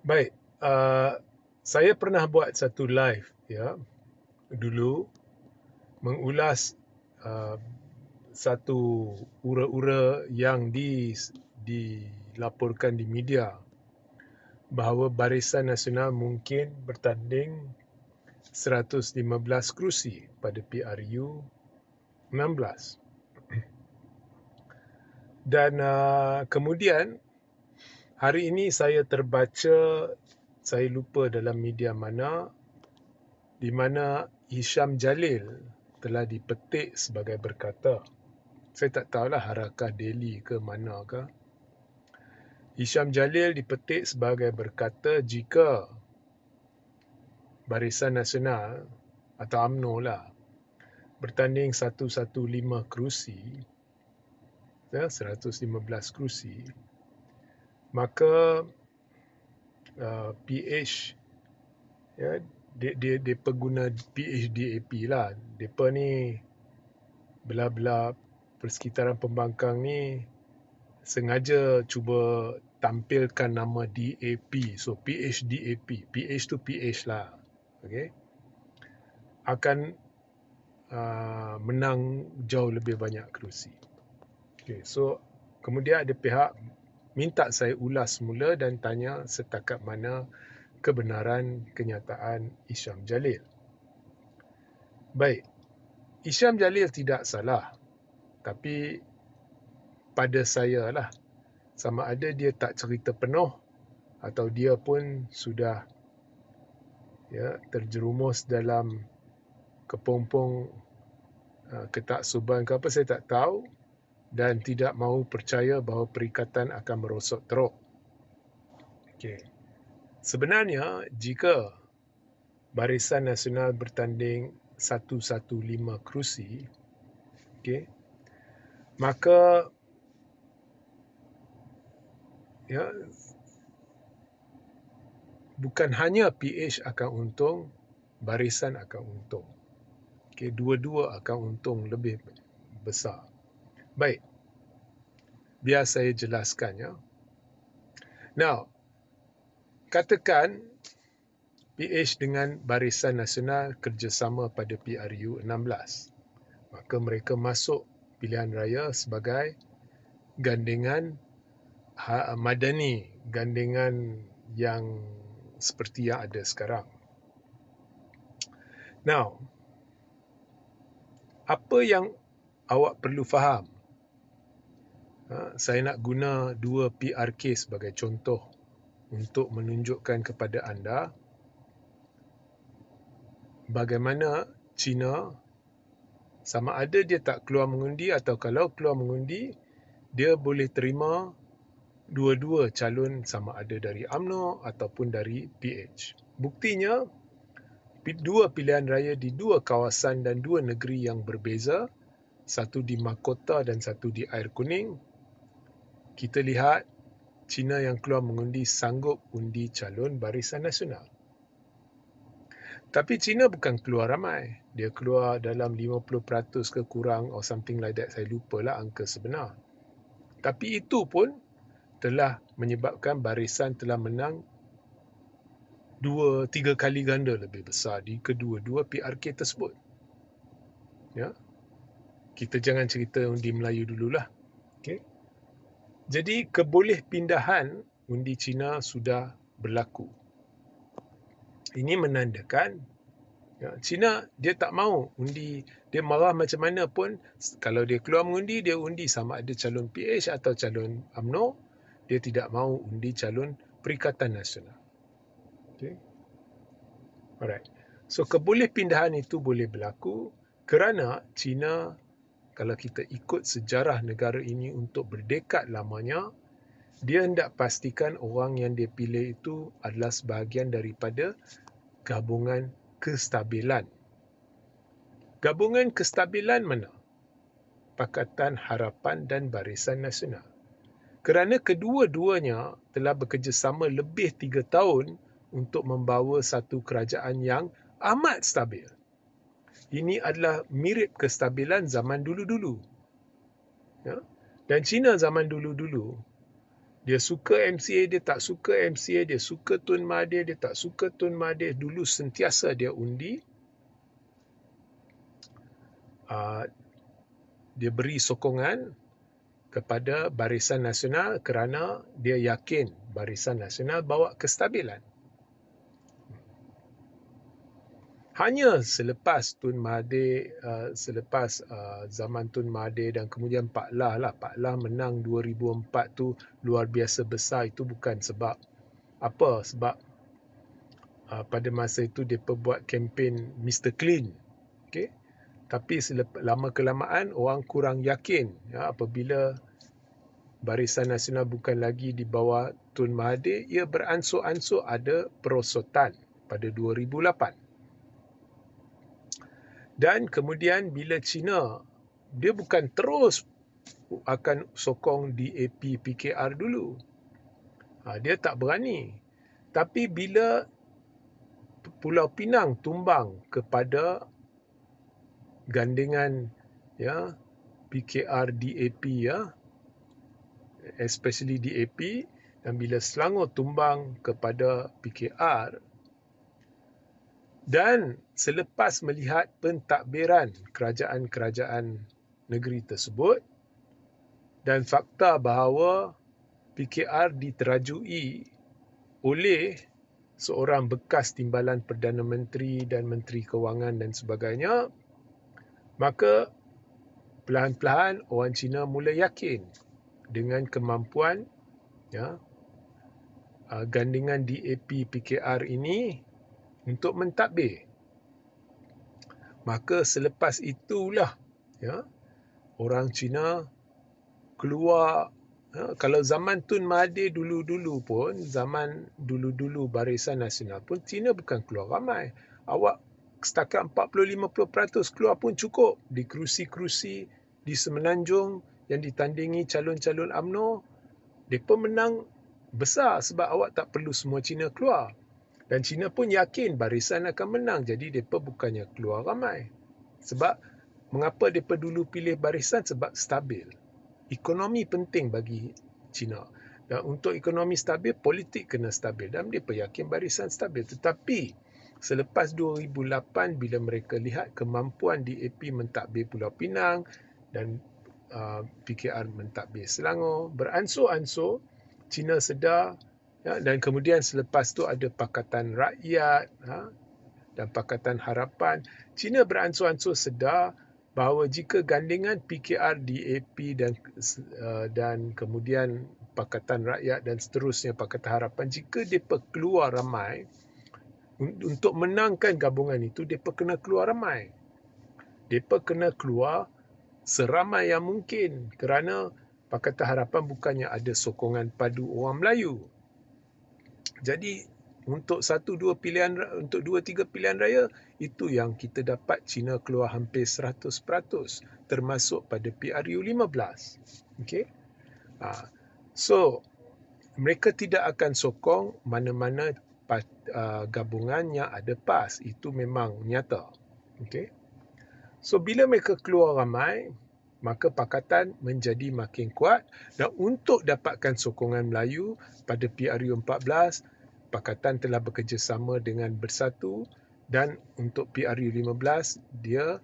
Baik, saya pernah buat satu live ya dulu mengulas uh, satu ura-ura yang dilaporkan di media bahawa Barisan Nasional mungkin bertanding 115 kerusi pada PRU 16. Dan kemudian hari ini saya terbaca, saya lupa dalam media mana, di mana Hisham Jalil telah dipetik sebagai berkata. Saya tak tahulah Harakah Daily ke manakah. Hisham Jalil dipetik sebagai berkata jika Barisan Nasional atau UMNO lah bertanding 115 kerusi, 115 kerusi, maka PH, ya, dia pengguna PHDAP lah. Mereka ni belah-belah persekitaran pembangkang ni sengaja cuba tampilkan nama DAP. So PHDAP, PH tu PH lah. Okay. Akan menang jauh lebih banyak kerusi. Okay. So kemudian ada pihak minta saya ulas semula dan tanya setakat mana kebenaran kenyataan Hisham Jalil. Baik, Hisham Jalil tidak salah, tapi pada saya lah, sama ada dia tak cerita penuh atau dia pun sudah terjerumus dalam kepompong ketaksuban ke apa, saya tak tahu, dan tidak mahu percaya bahawa perikatan akan merosot teruk. Okay. Sebenarnya jika Barisan Nasional bertanding 115 kerusi, okay, maka bukan hanya PH akan untung, Barisan akan untung. Okay, dua-dua akan untung lebih besar. Baik, biar saya jelaskan ya. Now, katakan PH dengan Barisan Nasional kerjasama pada PRU 16. Maka mereka masuk pilihan raya sebagai gandengan madani, gandengan yang seperti yang ada sekarang. Now, apa yang awak perlu faham? Saya nak guna dua PRK sebagai contoh untuk menunjukkan kepada anda bagaimana China sama ada dia tak keluar mengundi atau kalau keluar mengundi, dia boleh terima dua-dua calon sama ada dari UMNO ataupun dari PH. Buktinya, dua pilihan raya di dua kawasan dan dua negeri yang berbeza, satu di mahkota dan satu di air kuning, kita lihat China yang keluar mengundi sanggup undi calon Barisan Nasional. Tapi China bukan keluar ramai. Dia keluar dalam 50% ke kurang or something like that. Saya lupalah angka sebenar. Tapi itu pun telah menyebabkan Barisan telah menang 2-3 kali ganda lebih besar di kedua-dua PRK tersebut. Ya. Kita jangan cerita undi Melayu dululah. Okay. Jadi keboleh pindahan undi China sudah berlaku. Ini menandakan China dia tak mahu undi, dia marah macam mana pun, kalau dia keluar mengundi, dia undi sama ada calon PH atau calon UMNO, dia tidak mahu undi calon Perikatan Nasional. Okay. Alright. So keboleh pindahan itu boleh berlaku kerana China, kalau kita ikut sejarah negara ini untuk berdekad lamanya, dia hendak pastikan orang yang dia pilih itu adalah sebahagian daripada gabungan kestabilan. Gabungan kestabilan mana? Pakatan Harapan dan Barisan Nasional. Kerana kedua-duanya telah bekerjasama lebih 3 tahun untuk membawa satu kerajaan yang amat stabil. Ini adalah mirip kestabilan zaman dulu-dulu. Ya? Dan China zaman dulu-dulu, Dia suka MCA, dia tak suka MCA, dia suka Tun Mahathir, dia tak suka Tun Mahathir. Dulu sentiasa dia undi. Dia beri sokongan kepada Barisan Nasional kerana dia yakin Barisan Nasional bawa kestabilan. Hanya selepas Tun Mahathir, zaman Tun Mahathir dan kemudian Pak Lah lah. Pak Lah menang 2004 tu luar biasa besar. Itu bukan sebab apa? Sebab pada masa itu dia buat kempen Mr. Clean. Okay? Tapi lama-kelamaan orang kurang yakin apabila Barisan Nasional bukan lagi di bawah Tun Mahathir. Ia beransur-ansur ada perosotan pada 2008. Dan kemudian bila China, dia bukan terus akan sokong DAP PKR dulu. Dia tak berani. Tapi bila Pulau Pinang tumbang kepada gandingan PKR DAP especially DAP, dan bila Selangor tumbang kepada PKR, dan selepas melihat pentadbiran kerajaan-kerajaan negeri tersebut dan fakta bahawa PKR diterajui oleh seorang bekas timbalan Perdana Menteri dan Menteri Kewangan dan sebagainya, maka perlahan-lahan orang Cina mula yakin dengan kemampuan gandingan DAP PKR ini untuk mentadbir. Maka selepas itulah orang Cina keluar. Kalau zaman Tun Mahathir dulu-dulu pun, zaman dulu-dulu Barisan Nasional pun, Cina bukan keluar ramai. Awak setakat 40-50% keluar pun cukup. Di kerusi-kerusi di Semenanjung yang ditandingi calon-calon UMNO, mereka menang besar sebab awak tak perlu semua Cina keluar. Dan Cina pun yakin Barisan akan menang. Jadi mereka bukannya keluar ramai. Sebab mengapa mereka dulu pilih Barisan? Sebab stabil. Ekonomi penting bagi Cina. Dan untuk ekonomi stabil, politik kena stabil. Dan mereka yakin Barisan stabil. Tetapi selepas 2008, bila mereka lihat kemampuan DAP mentadbir Pulau Pinang dan PKR mentadbir Selangor, beransur-ansur Cina sedar. Dan kemudian selepas tu ada Pakatan Rakyat dan Pakatan Harapan. Cina beransur-ansur sedar bahawa jika gandingan PKR, DAP dan kemudian Pakatan Rakyat dan seterusnya Pakatan Harapan, jika mereka keluar ramai, untuk menangkan gabungan itu, mereka kena keluar ramai. Mereka kena keluar seramai yang mungkin kerana Pakatan Harapan bukannya ada sokongan padu orang Melayu. Jadi untuk 2-3 pilihan raya, itu yang kita dapat Cina keluar hampir 100%, termasuk pada PRU 15. Okay? So mereka tidak akan sokong mana-mana gabungan yang ada PAS. Itu memang nyata. Okay? So bila mereka keluar ramai, maka pakatan menjadi makin kuat. Dan untuk dapatkan sokongan Melayu pada PRU 14, pakatan telah bekerjasama dengan Bersatu, dan untuk PRU 15, dia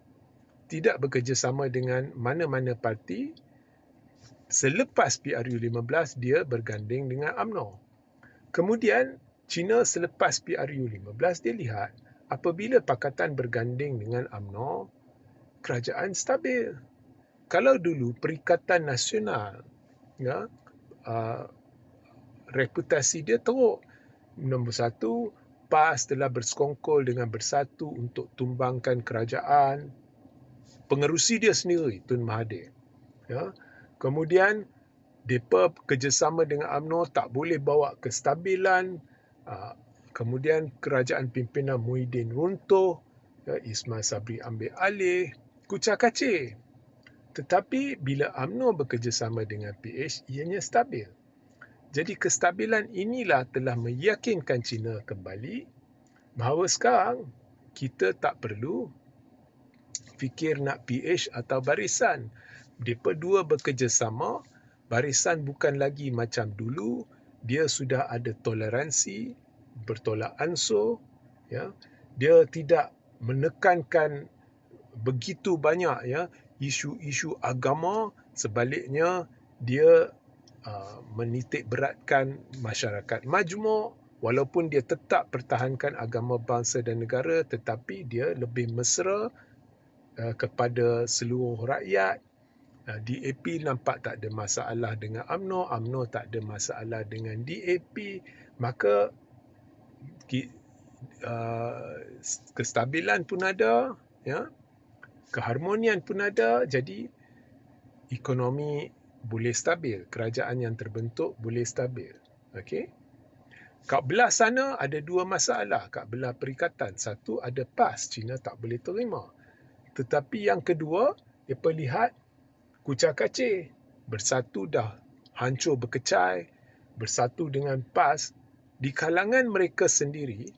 tidak bekerjasama dengan mana-mana parti. Selepas PRU 15, dia berganding dengan UMNO. Kemudian, Cina selepas PRU 15, dia lihat apabila pakatan berganding dengan UMNO, kerajaan stabil. Kalau dulu Perikatan Nasional, reputasi dia teruk. Nombor satu, PAS telah bersekongkol dengan Bersatu untuk tumbangkan kerajaan. Pengerusi dia sendiri, Tun Mahathir. Kemudian, mereka kerjasama dengan UMNO, tak boleh bawa kestabilan. Kemudian, kerajaan pimpinan Muhyiddin runtuh. Ismail Sabri ambil alih. Kucak-kacir. Tetapi bila UMNO bekerjasama dengan PH, ianya stabil. Jadi kestabilan inilah telah meyakinkan Cina kembali bahawa sekarang kita tak perlu fikir nak PH atau barisan. Mereka dua bekerjasama, barisan bukan lagi macam dulu, dia sudah ada toleransi, bertolak ansur, ya. Dia tidak menekankan begitu banyak isu-isu agama, sebaliknya dia menitik beratkan masyarakat majmuk, walaupun dia tetap pertahankan agama bangsa dan negara, tetapi dia lebih mesra kepada seluruh rakyat. DAP nampak tak ada masalah dengan UMNO, UMNO tak ada masalah dengan DAP, maka kestabilan pun ada, ya, keharmonian pun ada, jadi ekonomi boleh stabil, kerajaan yang terbentuk boleh stabil. Okey. Kat belah sana ada dua masalah kat belah perikatan. Satu, ada PAS, China tak boleh terima. Tetapi yang kedua, mereka lihat kucak-kacir, bersatu dah hancur berkecai, bersatu dengan PAS, di kalangan mereka sendiri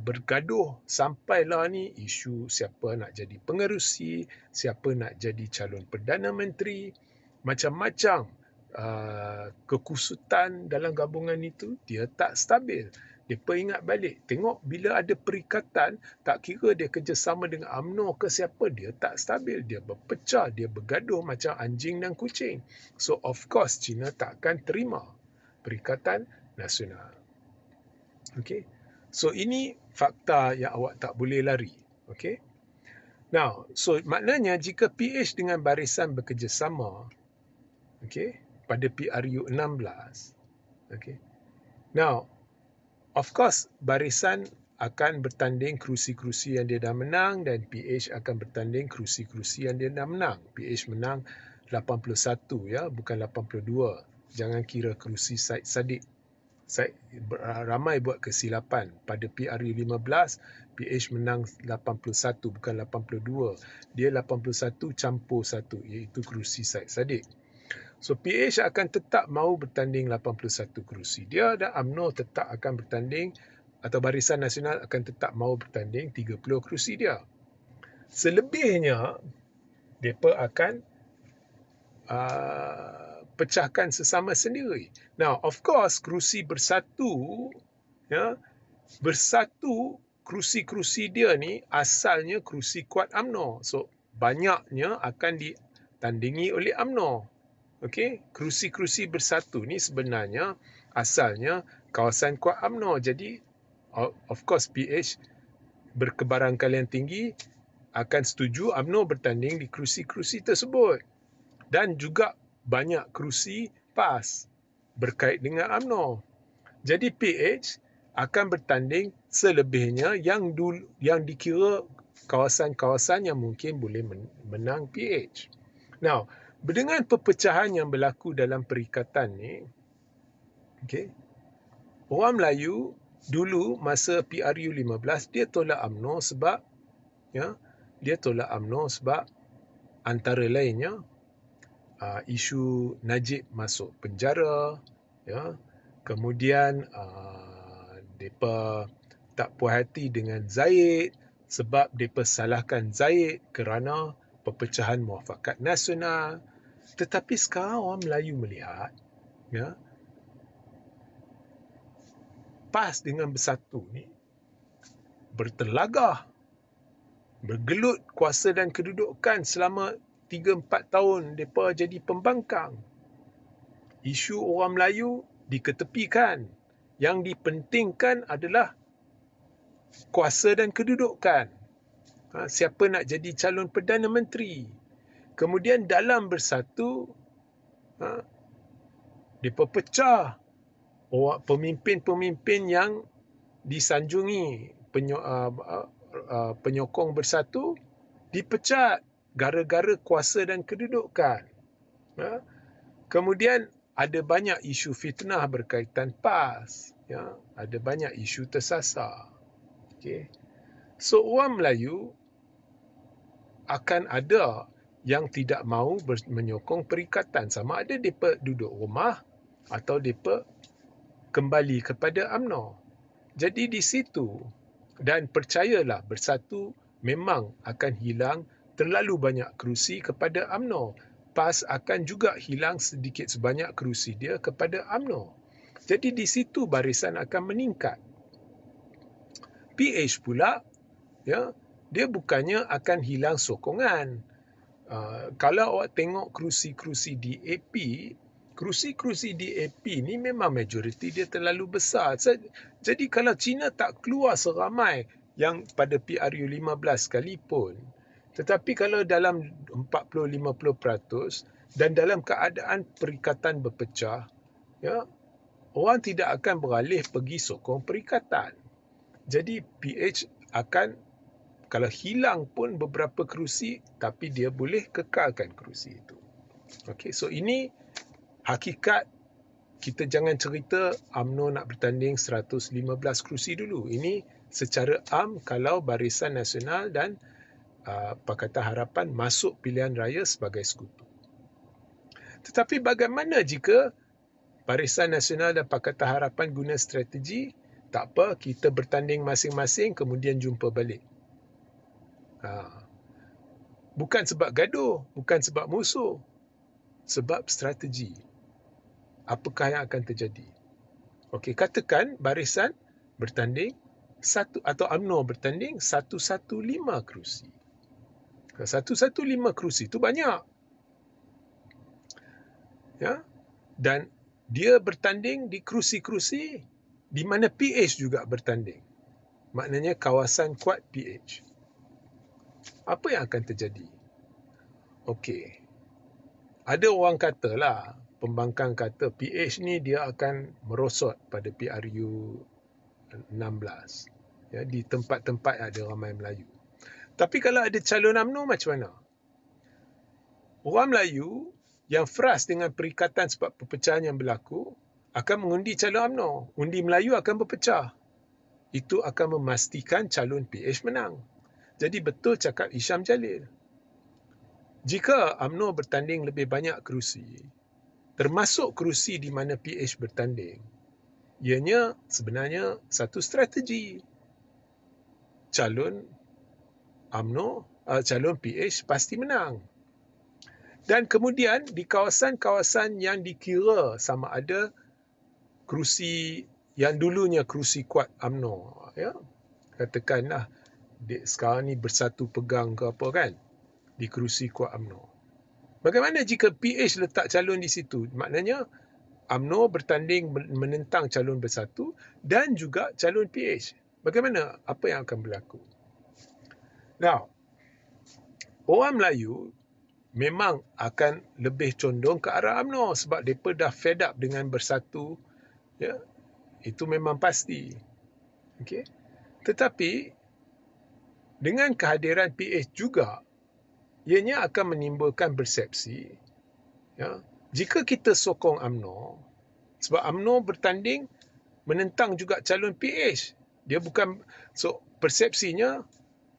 bergaduh sampailah ni isu siapa nak jadi pengerusi, siapa nak jadi calon Perdana Menteri, macam-macam kekusutan dalam gabungan itu, dia tak stabil. Mereka ingat balik, tengok bila ada perikatan, tak kira dia kerjasama dengan UMNO ke siapa, dia tak stabil, dia berpecah, dia bergaduh macam anjing dan kucing. So of course China takkan terima Perikatan Nasional. Okay. So ini fakta yang awak tak boleh lari. Okay. Now, so maknanya jika PH dengan barisan bekerjasama, okay, pada PRU 16, okay. Now, of course, barisan akan bertanding kerusi-kerusi yang dia dah menang dan PH akan bertanding kerusi-kerusi yang dia dah menang. PH menang 81 ya, bukan 82. Jangan kira kerusi Syed Saddiq. Ramai buat kesilapan. Pada PRU 15, PH menang 81 bukan 82. Dia 81 campur 1, iaitu kerusi Syed Saddiq. So PH akan tetap mahu bertanding 81 kerusi dia, dan UMNO tetap akan bertanding, atau Barisan Nasional akan tetap mahu bertanding 30 kerusi dia. Selebihnya mereka akan pecahkan sesama sendiri. Now, of course, kerusi bersatu, ya, bersatu kerusi-kerusi dia ni asalnya kerusi kuat UMNO. So, banyaknya akan ditandingi oleh UMNO. Okey, kerusi-kerusi bersatu ni sebenarnya asalnya kawasan kuat UMNO. Jadi, of course, PH berkebarangkalian tinggi akan setuju UMNO bertanding di kerusi-kerusi tersebut. Dan juga banyak kerusi PAS berkait dengan UMNO. Jadi PH akan bertanding selebihnya yang dikira kawasan-kawasan yang mungkin boleh menang PH. Now, dengan perpecahan yang berlaku dalam perikatan ni, okay, orang Melayu dulu masa PRU 15 dia tolak UMNO sebab, ya, dia tolak UMNO sebab antara lainnya isu Najib masuk penjara, ya. Kemudian depa tak puas hati dengan Zahid sebab depa salahkan Zahid kerana perpecahan Muafakat Nasional. Tetapi sekarang orang Melayu melihat, ya, PAS dengan Bersatu ni bertelagah, bergelut kuasa dan kedudukan selama 3-4 tahun mereka jadi pembangkang. Isu orang Melayu diketepikan. Yang dipentingkan adalah kuasa dan kedudukan. Siapa nak jadi calon Perdana Menteri. Kemudian dalam Bersatu, mereka pecah. Pemimpin-pemimpin yang disanjungi penyokong Bersatu dipecat gara-gara kuasa dan kedudukan. Kemudian ada banyak isu fitnah berkaitan PAS. Ya, ada banyak isu tersasar. Okay. So, orang Melayu akan ada yang tidak mahu menyokong perikatan. Sama ada mereka duduk rumah atau mereka kembali kepada UMNO. Jadi di situ, dan percayalah Bersatu memang akan hilang terlalu banyak kerusi kepada UMNO. PAS akan juga hilang sedikit sebanyak kerusi dia kepada UMNO. Jadi di situ barisan akan meningkat. PH pula, ya, dia bukannya akan hilang sokongan. Kalau awak tengok kerusi-kerusi DAP, kerusi-kerusi DAP ni memang majoriti dia terlalu besar. Jadi kalau China tak keluar seramai yang pada PRU 15 sekalipun, tetapi kalau dalam 40-50% dan dalam keadaan perikatan berpecah, ya, orang tidak akan beralih pergi sokong perikatan. Jadi PH akan, kalau hilang pun beberapa kerusi, tapi dia boleh kekalkan kerusi itu. Okey, so ini hakikat. Kita jangan cerita UMNO nak bertanding 115 kerusi dulu. Ini secara am kalau Barisan Nasional dan Pakatan Harapan masuk pilihan raya sebagai sekutu. Tetapi bagaimana jika Barisan Nasional dan Pakatan Harapan guna strategi, tak apa, kita bertanding masing-masing kemudian jumpa balik. Bukan sebab gaduh, bukan sebab musuh, sebab strategi. Apakah yang akan terjadi? Okey, katakan barisan bertanding atau UMNO bertanding 115 kerusi. 115 kerusi itu banyak. Ya. Dan dia bertanding di kerusi-kerusi di mana PH juga bertanding. Maknanya kawasan kuat PH. Apa yang akan terjadi? Okey. Ada orang katalah, pembangkang kata PH ni dia akan merosot pada PRU 16. Ya, di tempat-tempat ada ramai Melayu. Tapi kalau ada calon UMNO macam mana? Orang Melayu yang frust dengan perikatan sebab perpecahan yang berlaku akan mengundi calon UMNO. Undi Melayu akan berpecah. Itu akan memastikan calon PH menang. Jadi betul cakap Hisham Jalil. Jika UMNO bertanding lebih banyak kerusi, termasuk kerusi di mana PH bertanding, ianya sebenarnya satu strategi. Calon UMNO, calon PH pasti menang. Dan kemudian di kawasan-kawasan yang dikira sama ada kerusi yang dulunya kerusi kuat UMNO, ya, katakanlah sekarang ni Bersatu Pegang ke apa kan, di kerusi kuat UMNO. Bagaimana jika PH letak calon di situ? Maknanya UMNO bertanding menentang calon Bersatu dan juga calon PH. Bagaimana? Apa yang akan berlaku? Now, orang Melayu memang akan lebih condong ke arah UMNO sebab mereka dah fed up dengan Bersatu. Ya, itu memang pasti. Okay? Tetapi dengan kehadiran PH juga, ianya akan menimbulkan persepsi, ya, jika kita sokong UMNO, sebab UMNO bertanding menentang juga calon PH. Dia bukan, so persepsinya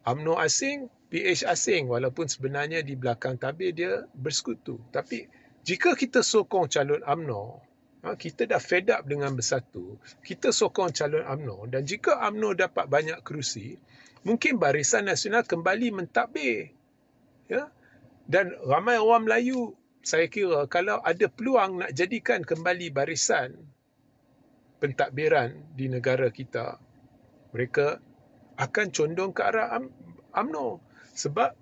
UMNO asing, PH asing, walaupun sebenarnya di belakang tabir dia bersekutu. Tapi jika kita sokong calon UMNO, kita dah fed up dengan Bersatu, kita sokong calon UMNO, dan jika UMNO dapat banyak kerusi, mungkin Barisan Nasional kembali mentadbir. Ya? Dan ramai orang Melayu, saya kira kalau ada peluang nak jadikan kembali barisan pentadbiran di negara kita, mereka akan condong ke arah UMNO. Sebab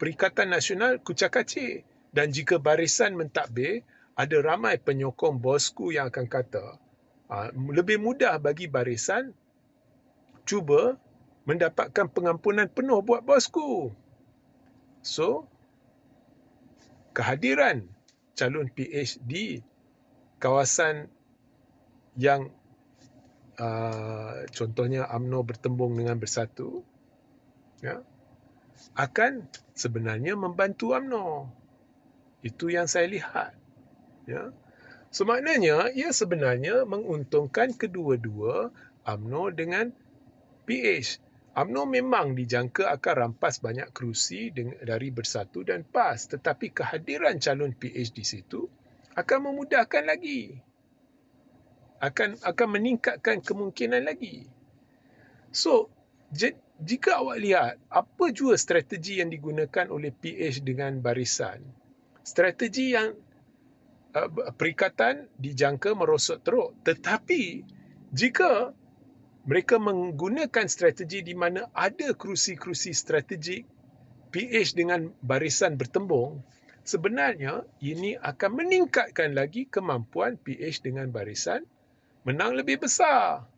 Perikatan Nasional kucak-kacir. Dan jika barisan mentadbir, ada ramai penyokong bosku yang akan kata, lebih mudah bagi barisan cuba mendapatkan pengampunan penuh buat bosku. So, kehadiran calon PH di kawasan yang contohnya UMNO bertembung dengan Bersatu, ya, akan sebenarnya membantu UMNO. Itu yang saya lihat. Ya. So, maknanya ia sebenarnya menguntungkan kedua-dua UMNO dengan PH. UMNO memang dijangka akan rampas banyak kerusi dari Bersatu dan PAS, tetapi kehadiran calon PH di situ akan memudahkan lagi. Akan meningkatkan kemungkinan lagi. So, jika awak lihat apa jua strategi yang digunakan oleh PH dengan barisan, strategi yang perikatan dijangka merosot teruk. Tetapi jika mereka menggunakan strategi di mana ada kerusi-kerusi strategik PH dengan barisan bertembung, sebenarnya ini akan meningkatkan lagi kemampuan PH dengan barisan menang lebih besar.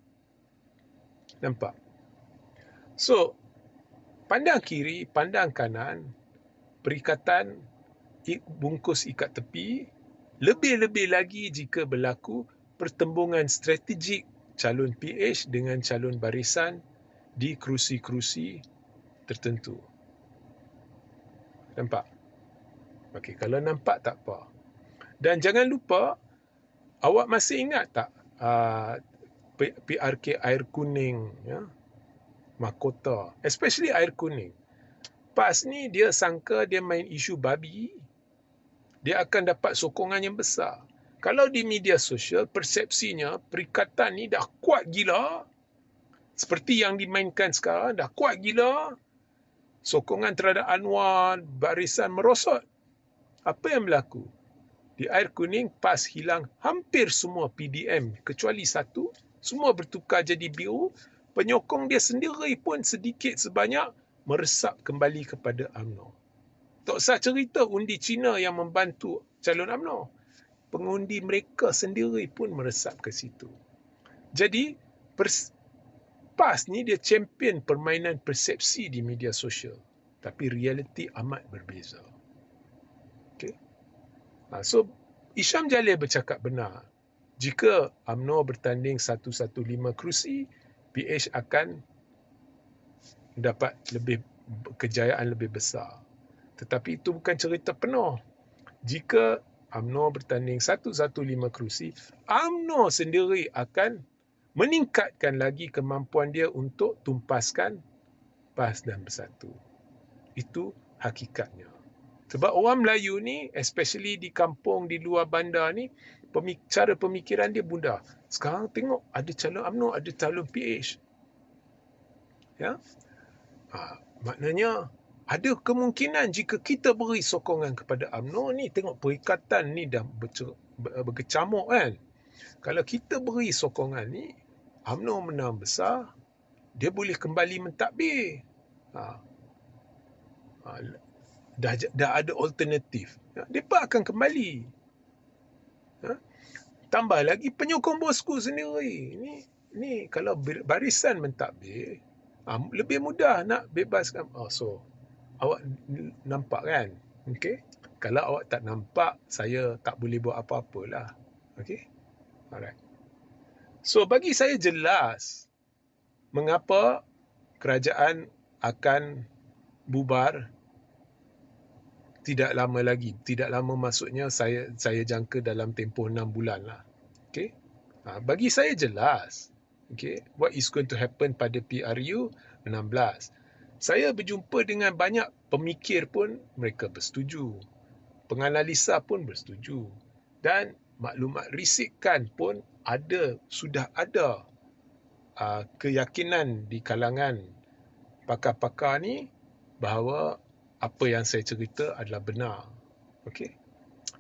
Nampak? So, pandang kiri, pandang kanan, perikatan bungkus ikat tepi, lebih-lebih lagi jika berlaku pertembungan strategik calon PH dengan calon barisan di kerusi-kerusi tertentu. Nampak? Okey, kalau nampak tak apa. Dan jangan lupa, awak masih ingat tak PRK air kuning, ya? Mahkota, especially air kuning. PAS ni dia sangka dia main isu babi, dia akan dapat sokongan yang besar. Kalau di media sosial, persepsinya perikatan ni dah kuat gila, seperti yang dimainkan sekarang, dah kuat gila, sokongan terhadap Anwar, barisan merosot. Apa yang berlaku? Di air kuning, PAS hilang hampir semua PDM, kecuali satu, semua bertukar jadi biru. Penyokong dia sendiri pun sedikit sebanyak meresap kembali kepada UMNO. Tak usah cerita undi Cina yang membantu calon UMNO. Pengundi mereka sendiri pun meresap ke situ. Jadi, PAS ni dia champion permainan persepsi di media sosial. Tapi realiti amat berbeza. Okay? So, Isham Jalil bercakap benar. Jika UMNO bertanding 115 kerusi, PH akan dapat kejayaan lebih besar. Tetapi itu bukan cerita penuh. Jika UMNO bertanding 115 kerusi, UMNO sendiri akan meningkatkan lagi kemampuan dia untuk tumpaskan PAS dan Bersatu. Itu hakikatnya. Sebab orang Melayu ni, especially di kampung, di luar bandar ni, cara pemikiran dia mudah. Sekarang tengok, ada calon UMNO, ada calon PH. Ya? Maknanya, ada kemungkinan jika kita beri sokongan kepada UMNO ni, tengok perikatan ni dah berkecamuk kan. Kalau kita beri sokongan ni, UMNO menang besar, dia boleh kembali mentadbir. Dah ada alternatif. Mereka akan kembali. Tambah lagi penyokong bosku sendiri. Ni kalau barisan mentadbir, lebih mudah nak bebaskan. So, awak nampak kan? Okay? Kalau awak tak nampak, saya tak boleh buat apa-apalah. Okay? Alright. So, bagi saya jelas mengapa kerajaan akan bubar tidak lama lagi. Tidak lama maksudnya saya jangka dalam tempoh 6 bulan lah. Okay? Bagi saya jelas. Okay? What is going to happen pada PRU 16. Saya berjumpa dengan banyak pemikir pun mereka bersetuju. Penganalisa pun bersetuju. Dan maklumat risikan pun sudah ada keyakinan di kalangan pakar-pakar ni bahawa apa yang saya cerita adalah benar. Okey.